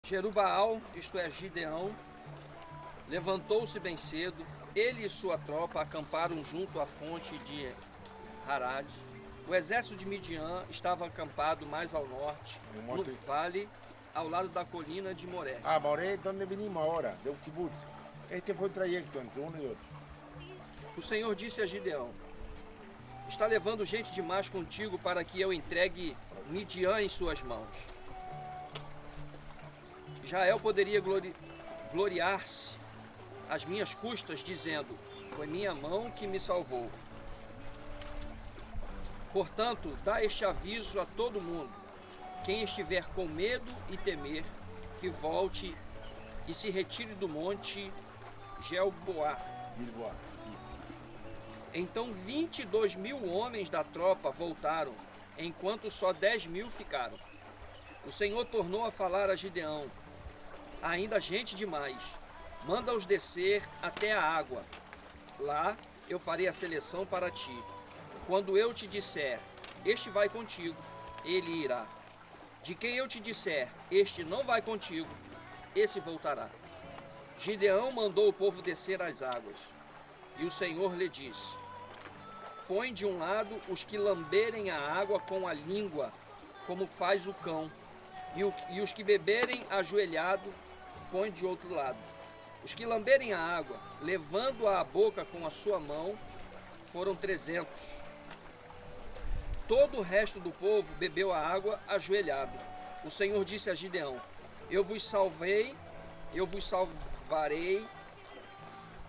Jerubaal, isto é, Gideão, levantou-se bem cedo. Ele e sua tropa acamparam junto à fonte de Harad. O exército de Midian estava acampado mais ao norte, no vale, ao lado da colina de Moré. Moré es donde venimos ahora, de Ukibut. Este fue el trayecto entre uno y otro. O Senhor disse a Gideão: está levando gente demais contigo para que eu entregue Midian em suas mãos. Israel poderia gloriar-se às minhas custas, dizendo: foi minha mão que me salvou. Portanto, dá este aviso a todo mundo: quem estiver com medo e temer, que volte e se retire do monte Gilboá. Então 22.000 homens da tropa voltaram, enquanto só 10.000 ficaram. O Senhor tornou a falar a Gideão: ainda gente demais, manda-os descer até a água. Lá eu farei a seleção para ti. Quando eu te disser, este vai contigo, ele irá. De quem eu te disser, este não vai contigo, esse voltará. Gideão mandou o povo descer às águas. E o Senhor lhe disse: põe de um lado os que lamberem a água com a língua, como faz o cão, e os que beberem ajoelhado, põe de outro lado. Os que lamberem a água, levando-a à boca com a sua mão, foram 300. Todo o resto do povo bebeu a água ajoelhado. O Senhor disse a Gideão: eu vos salvarei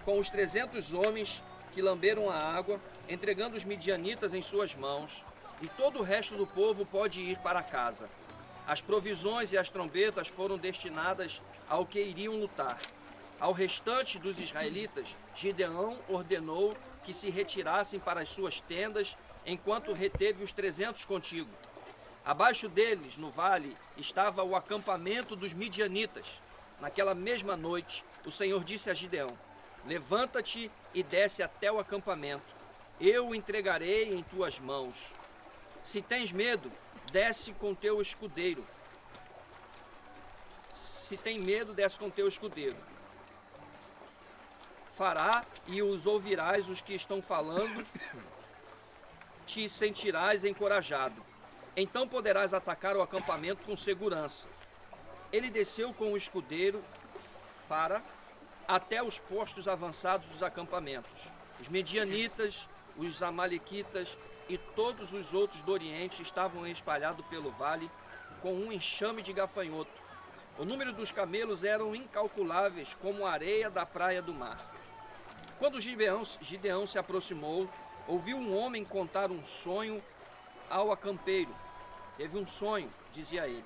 com os 300 homens que lamberam a água, entregando os midianitas em suas mãos, e todo o resto do povo pode ir para casa. As provisões e as trombetas foram destinadas ao que iriam lutar. Ao restante dos israelitas, Gideão ordenou que se retirassem para as suas tendas, enquanto reteve os 300 contigo. Abaixo deles, no vale, estava o acampamento dos midianitas. Naquela mesma noite, o Senhor disse a Gideão: levanta-te e desce até o acampamento. Eu o entregarei em tuas mãos. Se tens medo, desce com teu escudeiro. Se tem medo, desce com teu escudeiro. Fará e os ouvirás os que estão falando, te sentirás encorajado. Então poderás atacar o acampamento com segurança. Ele desceu com o escudeiro, Fara, até os postos avançados dos acampamentos. Os medianitas, os amalequitas e todos os outros do Oriente estavam espalhados pelo vale com um enxame de gafanhoto. O número dos camelos eram incalculáveis, como a areia da praia do mar. Quando Gideão se aproximou, ouviu um homem contar um sonho ao acampeiro. Teve um sonho, dizia ele.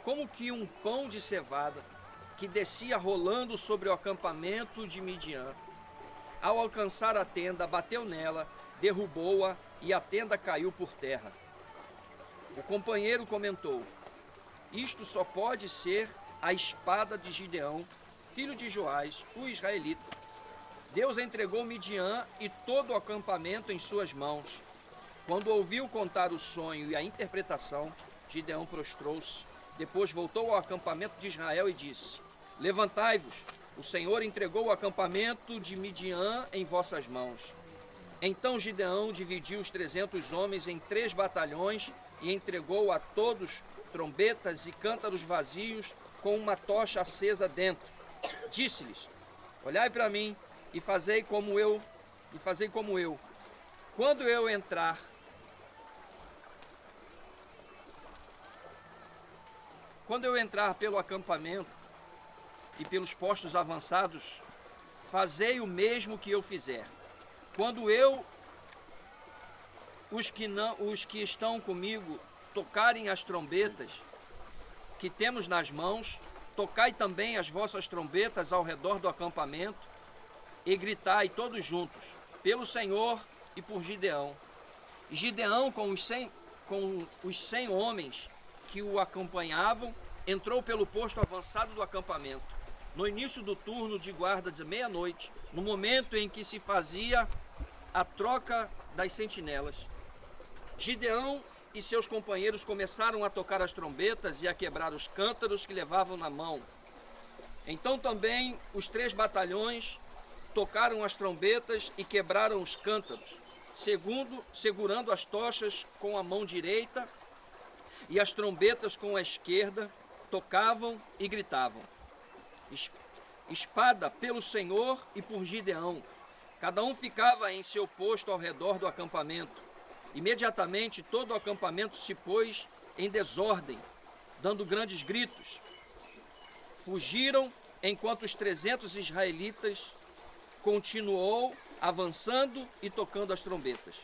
Como que um pão de cevada que descia rolando sobre o acampamento de Midian. Ao alcançar a tenda, bateu nela, derrubou-a e a tenda caiu por terra. O companheiro comentou: isto só pode ser a espada de Gideão, filho de Joás, o israelita. Deus entregou Midian e todo o acampamento em suas mãos. Quando ouviu contar o sonho e a interpretação, Gideão prostrou-se. Depois voltou ao acampamento de Israel e disse: levantai-vos, o Senhor entregou o acampamento de Midian em vossas mãos. Então Gideão dividiu os 300 homens em 3 batalhões e entregou a todos trombetas e cântaros vazios com uma tocha acesa dentro. Disse-lhes: olhai para mim e fazei como eu. Quando eu entrar pelo acampamento e pelos postos avançados, fazei o mesmo que eu fizer. Quando os que estão comigo tocarem as trombetas que temos nas mãos, tocai também as vossas trombetas ao redor do acampamento e gritai todos juntos, pelo Senhor e por Gideão. E Gideão, com os 100 homens que o acompanhavam, entrou pelo posto avançado do acampamento. No início do turno de guarda de meia-noite, no momento em que se fazia a troca das sentinelas, Gideão e seus companheiros começaram a tocar as trombetas e a quebrar os cântaros que levavam na mão. Então também os 3 batalhões tocaram as trombetas e quebraram os cântaros, segurando as tochas com a mão direita e as trombetas com a esquerda, tocavam e gritavam: espada pelo Senhor e por Gideão. Cada um ficava em seu posto ao redor do acampamento. Imediatamente todo o acampamento se pôs em desordem, dando grandes gritos. Fugiram enquanto os 300 israelitas continuou avançando e tocando as trombetas.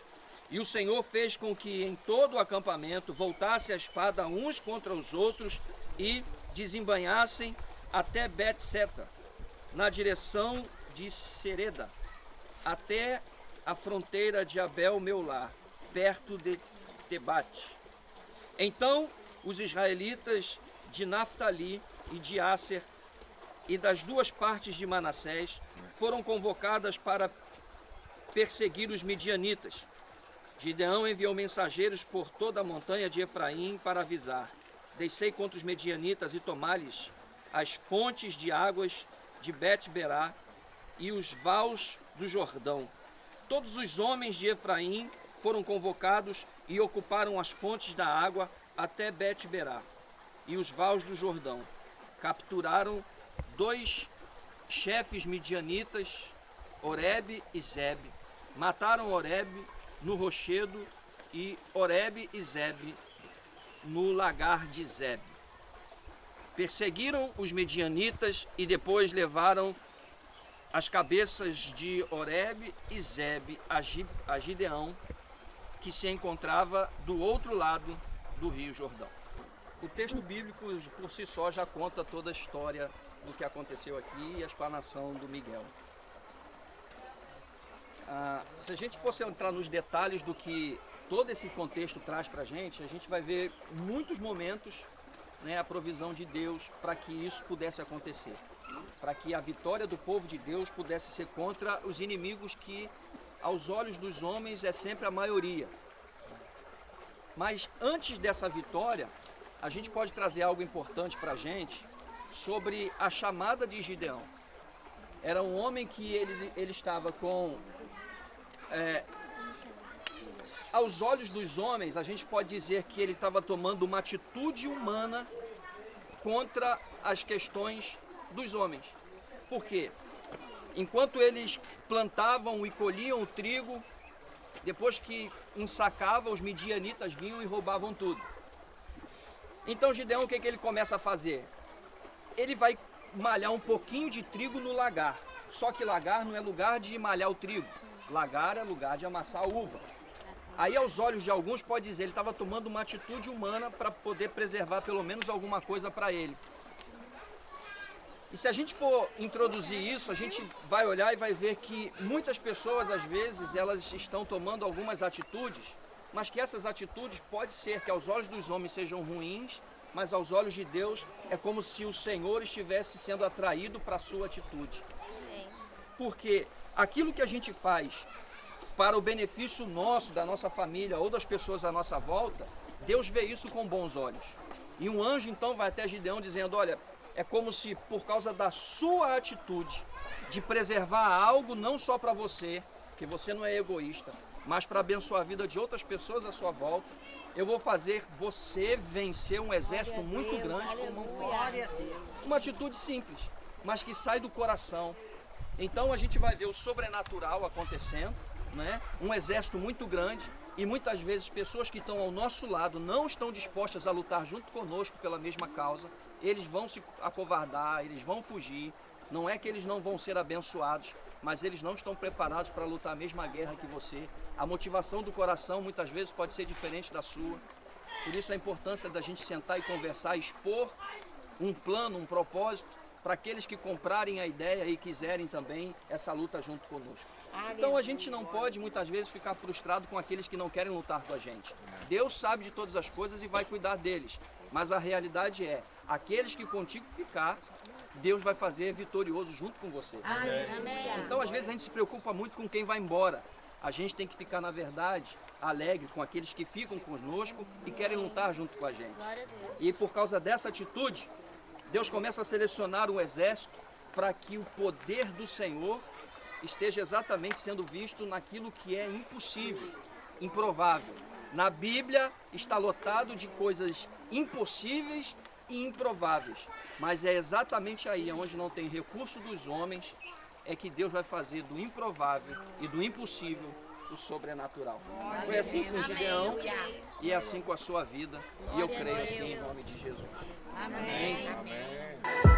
E o Senhor fez com que em todo o acampamento voltasse a espada uns contra os outros e desembanhassem até Bet-seta, na direção de Sereda, até a fronteira de Abel-Meolá, perto de Tebate. Então os israelitas de Naftali e de Asser e das 2 partes de Manassés foram convocadas para perseguir os midianitas. Gideão enviou mensageiros por toda a montanha de Efraim para avisar: descei contra os medianitas e tomai-lhes as fontes de águas de Bet-Berá e os vales do Jordão. Todos os homens de Efraim foram convocados e ocuparam as fontes da água até Bet-Berá e os vales do Jordão. Capturaram 2 chefes midianitas, Oreb e Zebe. Mataram Oreb no rochedo e Oreb e Zebe no lagar de Zebe. Perseguiram os medianitas e depois levaram as cabeças de Oreb e Zebe a Gideão, que se encontrava do outro lado do rio Jordão. O texto bíblico por si só já conta toda a história do que aconteceu aqui e a explanação do Miguel. Se a gente fosse entrar nos detalhes do que todo esse contexto traz para a gente vai ver muitos momentos, né, a provisão de Deus para que isso pudesse acontecer, para que a vitória do povo de Deus pudesse ser contra os inimigos que, aos olhos dos homens, é sempre a maioria. Mas antes dessa vitória, a gente pode trazer algo importante para a gente sobre a chamada de Gideão. Era um homem que ele estava com... aos olhos dos homens, a gente pode dizer que ele estava tomando uma atitude humana contra as questões dos homens. Por quê? Enquanto eles plantavam e colhiam o trigo, depois que ensacava, os midianitas vinham e roubavam tudo. Então Gideão, o que ele começa a fazer? Ele vai malhar um pouquinho de trigo no lagar. Só que lagar não é lugar de malhar o trigo. Lagar é lugar de amassar a uva. Aí, aos olhos de alguns, pode dizer, ele estava tomando uma atitude humana para poder preservar pelo menos alguma coisa para ele. E se a gente for introduzir isso, a gente vai olhar e vai ver que muitas pessoas, às vezes, elas estão tomando algumas atitudes, mas que essas atitudes pode ser que aos olhos dos homens sejam ruins, mas aos olhos de Deus é como se o Senhor estivesse sendo atraído para a sua atitude. Porque aquilo que a gente faz para o benefício nosso, da nossa família ou das pessoas à nossa volta, Deus vê isso com bons olhos. E um anjo então vai até Gideão dizendo: olha, é como se por causa da sua atitude de preservar algo não só para você, que você não é egoísta, mas para abençoar a vida de outras pessoas à sua volta, eu vou fazer você vencer um exército muito grande com mão forte. Uma atitude simples, mas que sai do coração. Então a gente vai ver o sobrenatural acontecendo, né? Um exército muito grande, e muitas vezes pessoas que estão ao nosso lado não estão dispostas a lutar junto conosco pela mesma causa. Eles vão se acovardar, eles vão fugir. Não é que eles não vão ser abençoados, mas eles não estão preparados para lutar a mesma guerra que você. A motivação do coração muitas vezes pode ser diferente da sua. Por isso a importância da gente sentar e conversar, expor um plano, um propósito, para aqueles que comprarem a ideia e quiserem também essa luta junto conosco. Então a gente não pode muitas vezes ficar frustrado com aqueles que não querem lutar com a gente. Deus sabe de todas as coisas e vai cuidar deles. Mas a realidade é, aqueles que contigo ficar, Deus vai fazer vitorioso junto com você. Amém. Então às vezes a gente se preocupa muito com quem vai embora. A gente tem que ficar, na verdade, alegre com aqueles que ficam conosco e querem lutar junto com a gente. Glória a Deus. E por causa dessa atitude, Deus começa a selecionar um exército para que o poder do Senhor esteja exatamente sendo visto naquilo que é impossível, improvável. Na Bíblia está lotado de coisas impossíveis e improváveis, mas é exatamente aí onde não tem recurso dos homens é que Deus vai fazer do improvável e do impossível o sobrenatural. Foi assim com Gideão e é assim com a sua vida, e eu creio assim em nome de Jesus. Amém. Amém.